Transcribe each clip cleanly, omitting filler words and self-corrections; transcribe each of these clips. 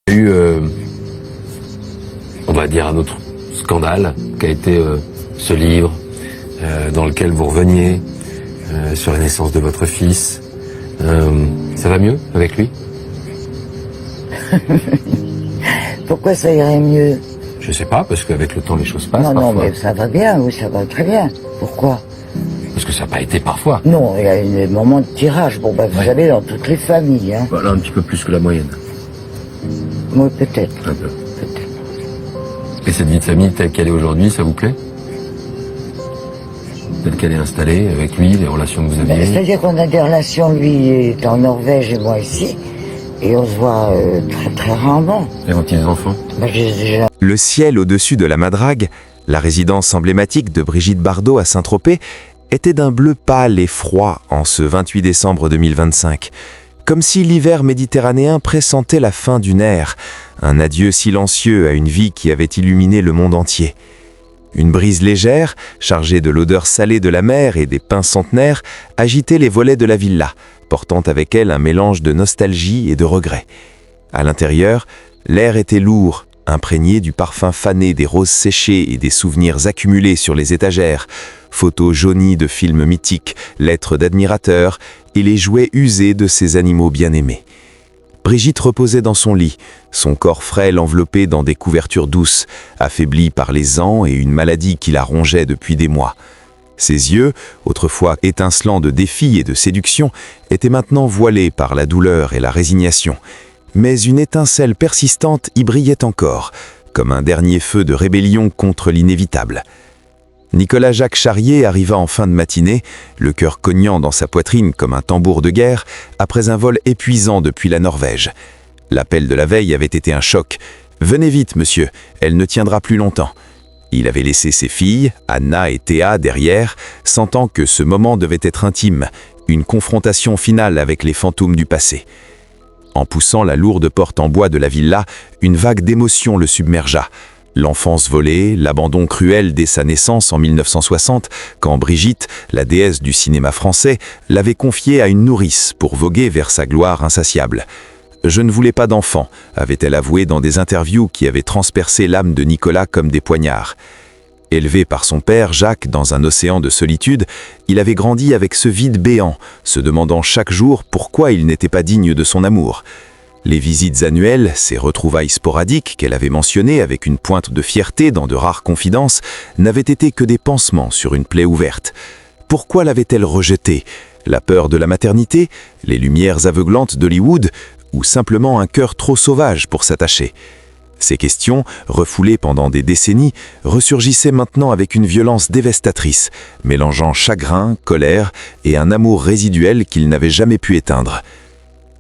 Il y a eu, on va dire, un autre scandale qui a été ce livre dans lequel vous reveniez sur la naissance de votre fils. Ça va mieux avec lui? Pourquoi ça irait mieux? Je sais pas, parce qu'avec le temps les choses passent. Non, parfois. non, mais ça va bien, oui, ça va très bien. Pourquoi? Parce que ça n'a pas été parfois. Non, il y a des moments de tirage. Bon, vous savez, dans toutes les familles, hein. Voilà, un petit peu plus que la moyenne. Oui, peut-être. Un peu. Peut-être. Et cette vie de famille telle qu'elle est aujourd'hui, ça vous plaît? Telle qu'elle est installée, avec lui, les relations que vous aviez? C'est-à-dire qu'on a des relations, lui est en Norvège et moi ici, et on se voit très très rarement. Et vos petits-enfants? J'ai déjà... Le ciel au-dessus de la Madrague, la résidence emblématique de Brigitte Bardot à Saint-Tropez, était d'un bleu pâle et froid en ce 28 décembre 2025, comme si l'hiver méditerranéen pressentait la fin d'une ère, un adieu silencieux à une vie qui avait illuminé le monde entier. Une brise légère, chargée de l'odeur salée de la mer et des pins centenaires, agitait les volets de la villa, portant avec elle un mélange de nostalgie et de regret. À l'intérieur, l'air était lourd, imprégné du parfum fané des roses séchées et des souvenirs accumulés sur les étagères, photos jaunies de films mythiques, lettres d'admirateurs et les jouets usés de ses animaux bien-aimés. Brigitte reposait dans son lit, son corps frêle enveloppé dans des couvertures douces, affaibli par les ans et une maladie qui la rongeait depuis des mois. Ses yeux, autrefois étincelants de défi et de séduction, étaient maintenant voilés par la douleur et la résignation. Mais une étincelle persistante y brillait encore, comme un dernier feu de rébellion contre l'inévitable. Nicolas-Jacques Charrier arriva en fin de matinée, le cœur cognant dans sa poitrine comme un tambour de guerre, après un vol épuisant depuis la Norvège. L'appel de la veille avait été un choc. « Venez vite, monsieur, elle ne tiendra plus longtemps ». Il avait laissé ses filles, Anna et Théa, derrière, sentant que ce moment devait être intime, une confrontation finale avec les fantômes du passé. En poussant la lourde porte en bois de la villa, une vague d'émotion le submergea. L'enfance volée, l'abandon cruel dès sa naissance en 1960, quand Brigitte, la déesse du cinéma français, l'avait confiée à une nourrice pour voguer vers sa gloire insatiable. « Je ne voulais pas d'enfant », avait-elle avoué dans des interviews qui avaient transpercé l'âme de Nicolas comme des poignards. Élevé par son père, Jacques, dans un océan de solitude, il avait grandi avec ce vide béant, se demandant chaque jour pourquoi il n'était pas digne de son amour. Les visites annuelles, ces retrouvailles sporadiques qu'elle avait mentionnées avec une pointe de fierté dans de rares confidences, n'avaient été que des pansements sur une plaie ouverte. Pourquoi l'avait-elle rejetée? La peur de la maternité? Les lumières aveuglantes d'Hollywood? Ou simplement un cœur trop sauvage pour s'attacher? Ces questions, refoulées pendant des décennies, ressurgissaient maintenant avec une violence dévastatrice, mélangeant chagrin, colère et un amour résiduel qu'il n'avait jamais pu éteindre.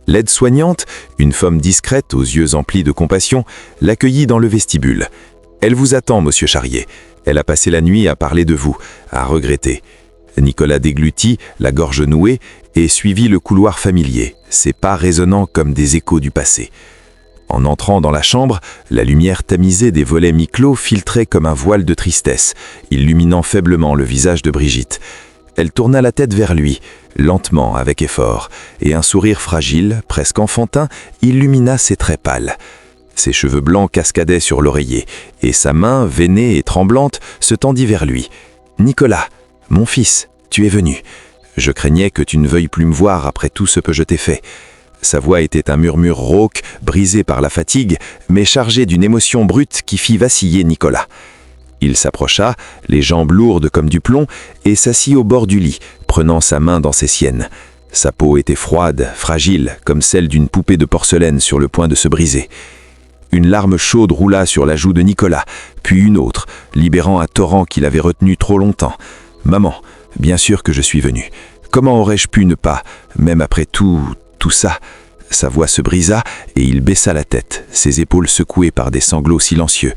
L'aide-soignante, une femme discrète aux yeux emplis de compassion, l'accueillit dans le vestibule. « Elle vous attend, monsieur Charrier. Elle a passé la nuit à parler de vous, à regretter. » Nicolas déglutit, la gorge nouée, et suivit le couloir familier, ses pas résonnant comme des échos du passé. En entrant dans la chambre, la lumière tamisée des volets mi-clos filtrait comme un voile de tristesse, illuminant faiblement le visage de Brigitte. Elle tourna la tête vers lui, lentement, avec effort, et un sourire fragile, presque enfantin, illumina ses traits pâles. Ses cheveux blancs cascadaient sur l'oreiller, et sa main, veinée et tremblante, se tendit vers lui. « Nicolas, mon fils, tu es venu. Je craignais que tu ne veuilles plus me voir après tout ce que je t'ai fait. » Sa voix était un murmure rauque, brisé par la fatigue, mais chargé d'une émotion brute qui fit vaciller Nicolas. Il s'approcha, les jambes lourdes comme du plomb, et s'assit au bord du lit, prenant sa main dans ses siennes. Sa peau était froide, fragile, comme celle d'une poupée de porcelaine sur le point de se briser. Une larme chaude roula sur la joue de Nicolas, puis une autre, libérant un torrent qu'il avait retenu trop longtemps. « Maman, bien sûr que je suis venu. Comment aurais-je pu ne pas, même après tout ça ?» Sa voix se brisa et il baissa la tête, ses épaules secouées par des sanglots silencieux.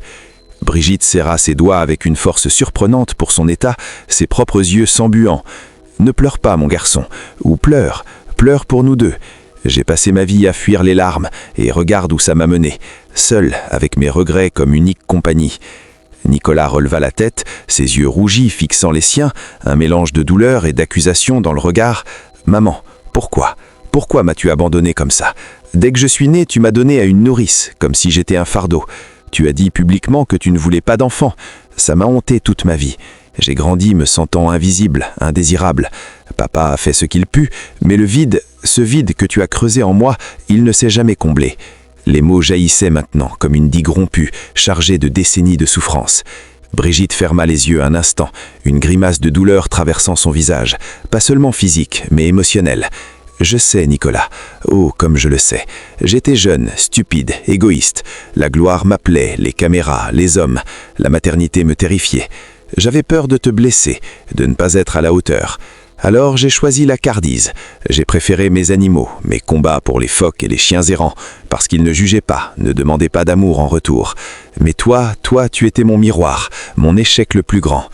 Brigitte serra ses doigts avec une force surprenante pour son état, ses propres yeux s'embuant. « Ne pleure pas, mon garçon, ou pleure pour nous deux. J'ai passé ma vie à fuir les larmes, et regarde où ça m'a mené, seul, avec mes regrets comme unique compagnie. » Nicolas releva la tête, ses yeux rougis fixant les siens, un mélange de douleur et d'accusation dans le regard. « Maman, pourquoi m'as-tu abandonné comme ça? Dès que je suis né, tu m'as donné à une nourrice, comme si j'étais un fardeau. Tu as dit publiquement que tu ne voulais pas d'enfant. Ça m'a hanté toute ma vie. J'ai grandi me sentant invisible, indésirable. Papa a fait ce qu'il put, mais le vide, ce vide que tu as creusé en moi, il ne s'est jamais comblé. Les mots jaillissaient maintenant, comme une digue rompue, chargée de décennies de souffrance. Brigitte ferma les yeux un instant, une grimace de douleur traversant son visage, pas seulement physique, mais émotionnelle. Je sais, Nicolas. Oh, comme je le sais. J'étais jeune, stupide, égoïste. La gloire m'appelait, les caméras, les hommes. La maternité me terrifiait. J'avais peur de te blesser, de ne pas être à la hauteur. Alors j'ai choisi la cardise. J'ai préféré mes animaux, mes combats pour les phoques et les chiens errants, parce qu'ils ne jugeaient pas, ne demandaient pas d'amour en retour. Mais toi, tu étais mon miroir, mon échec le plus grand.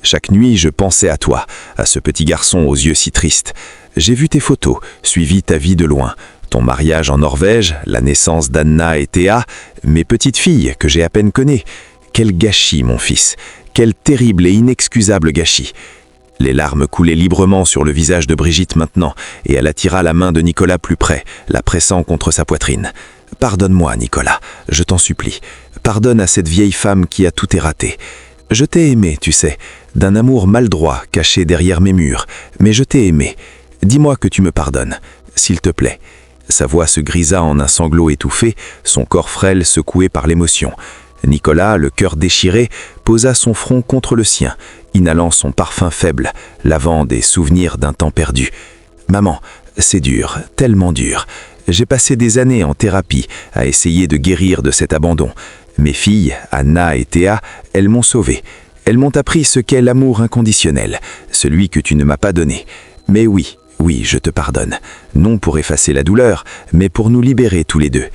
Chaque nuit, je pensais à toi, à ce petit garçon aux yeux si tristes. J'ai vu tes photos, suivi ta vie de loin. Ton mariage en Norvège, la naissance d'Anna et Théa, mes petites filles que j'ai à peine connues. Quel gâchis, mon fils. Quel terrible et inexcusable gâchis. Les larmes coulaient librement sur le visage de Brigitte maintenant, et elle attira la main de Nicolas plus près, la pressant contre sa poitrine. « Pardonne-moi, Nicolas, je t'en supplie. Pardonne à cette vieille femme qui a tout erraté. Je t'ai aimé, tu sais, d'un amour maladroit caché derrière mes murs, mais je t'ai aimé. Dis-moi que tu me pardonnes, s'il te plaît. » Sa voix se grisa en un sanglot étouffé, son corps frêle secoué par l'émotion. Nicolas, le cœur déchiré, posa son front contre le sien, inhalant son parfum faible, lavant des souvenirs d'un temps perdu. « Maman, c'est dur, tellement dur. J'ai passé des années en thérapie à essayer de guérir de cet abandon. Mes filles, Anna et Théa, elles m'ont sauvé. Elles m'ont appris ce qu'est l'amour inconditionnel, celui que tu ne m'as pas donné. Mais oui, je te pardonne. Non pour effacer la douleur, mais pour nous libérer tous les deux.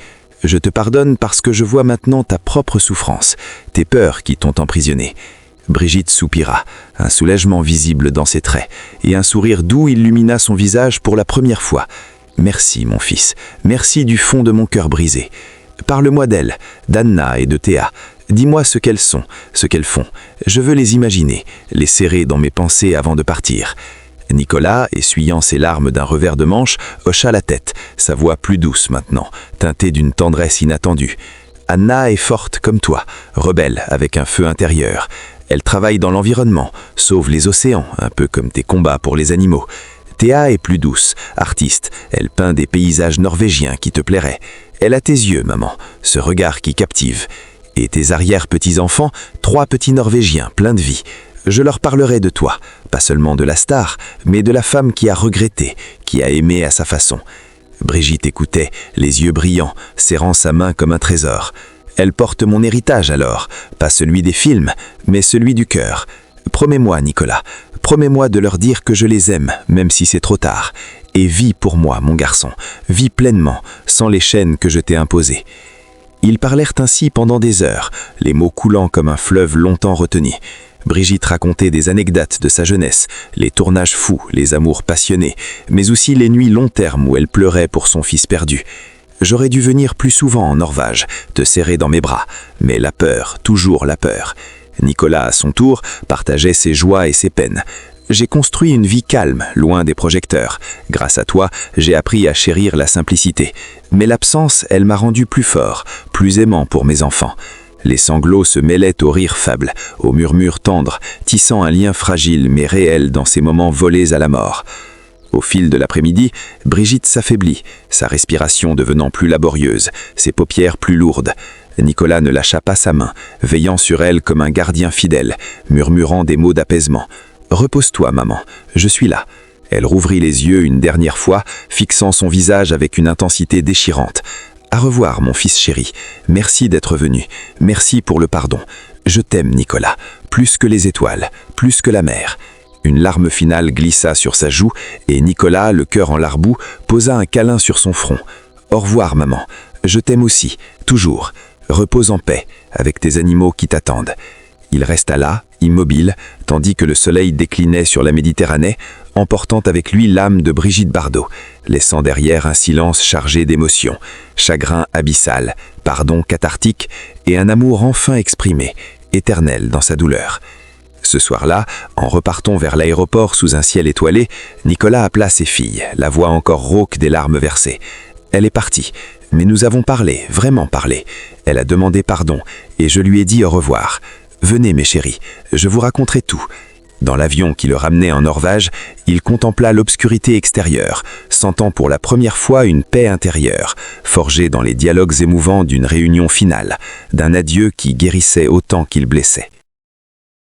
Je te pardonne parce que je vois maintenant ta propre souffrance, tes peurs qui t'ont emprisonné. » Brigitte soupira, un soulagement visible dans ses traits, et un sourire doux illumina son visage pour la première fois. « Merci, mon fils, merci du fond de mon cœur brisé. Parle-moi d'elles, d'Anna et de Théa. Dis-moi ce qu'elles sont, ce qu'elles font. Je veux les imaginer, les serrer dans mes pensées avant de partir. » Nicolas, essuyant ses larmes d'un revers de manche, hocha la tête, sa voix plus douce maintenant, teintée d'une tendresse inattendue. « Anna est forte comme toi, rebelle avec un feu intérieur. Elle travaille dans l'environnement, sauve les océans, un peu comme tes combats pour les animaux. Théa est plus douce, artiste, elle peint des paysages norvégiens qui te plairaient. Elle a tes yeux, maman, ce regard qui captive. Et tes arrière-petits-enfants, 3 petits Norvégiens pleins de vie. Je leur parlerai de toi, pas seulement de la star, mais de la femme qui a regretté, qui a aimé à sa façon. » Brigitte écoutait, les yeux brillants, serrant sa main comme un trésor. « Elle porte mon héritage alors, pas celui des films, mais celui du cœur. Promets-moi, Nicolas, promets-moi de leur dire que je les aime, même si c'est trop tard. Et vis pour moi, mon garçon, vis pleinement, sans les chaînes que je t'ai imposées. » Ils parlèrent ainsi pendant des heures, les mots coulant comme un fleuve longtemps retenu. Brigitte racontait des anecdotes de sa jeunesse, les tournages fous, les amours passionnés, mais aussi les nuits long terme où elle pleurait pour son fils perdu. « J'aurais dû venir plus souvent en Norvège, te serrer dans mes bras, mais la peur, toujours la peur. » Nicolas, à son tour, partageait ses joies et ses peines. « J'ai construit une vie calme, loin des projecteurs. Grâce à toi, j'ai appris à chérir la simplicité. Mais l'absence, elle m'a rendu plus fort, plus aimant pour mes enfants. » Les sanglots se mêlaient aux rires faibles, aux murmures tendres, tissant un lien fragile mais réel dans ces moments volés à la mort. Au fil de l'après-midi, Brigitte s'affaiblit, sa respiration devenant plus laborieuse, ses paupières plus lourdes. Nicolas ne lâcha pas sa main, veillant sur elle comme un gardien fidèle, murmurant des mots d'apaisement. « Repose-toi, maman, je suis là. » Elle rouvrit les yeux une dernière fois, fixant son visage avec une intensité déchirante. « À revoir, mon fils chéri. Merci d'être venu. Merci pour le pardon. Je t'aime, Nicolas, plus que les étoiles, plus que la mer. » Une larme finale glissa sur sa joue et Nicolas, le cœur en larboux, posa un câlin sur son front. « Au revoir, maman. Je t'aime aussi, toujours. Repose en paix, avec tes animaux qui t'attendent. » Il resta là, immobile, tandis que le soleil déclinait sur la Méditerranée, emportant avec lui l'âme de Brigitte Bardot, laissant derrière un silence chargé d'émotions, chagrin abyssal, pardon cathartique et un amour enfin exprimé, éternel dans sa douleur. Ce soir-là, en repartant vers l'aéroport sous un ciel étoilé, Nicolas appela ses filles, la voix encore rauque des larmes versées. Elle est partie, Mais nous avons parlé, vraiment parlé. Elle a demandé pardon, et je lui ai dit au revoir. Venez mes chéris, je vous raconterai tout. Dans l'avion qui le ramenait en Norvège, il contempla l'obscurité extérieure, sentant pour la première fois une paix intérieure, forgée dans les dialogues émouvants d'une réunion finale, d'un adieu qui guérissait autant qu'il blessait.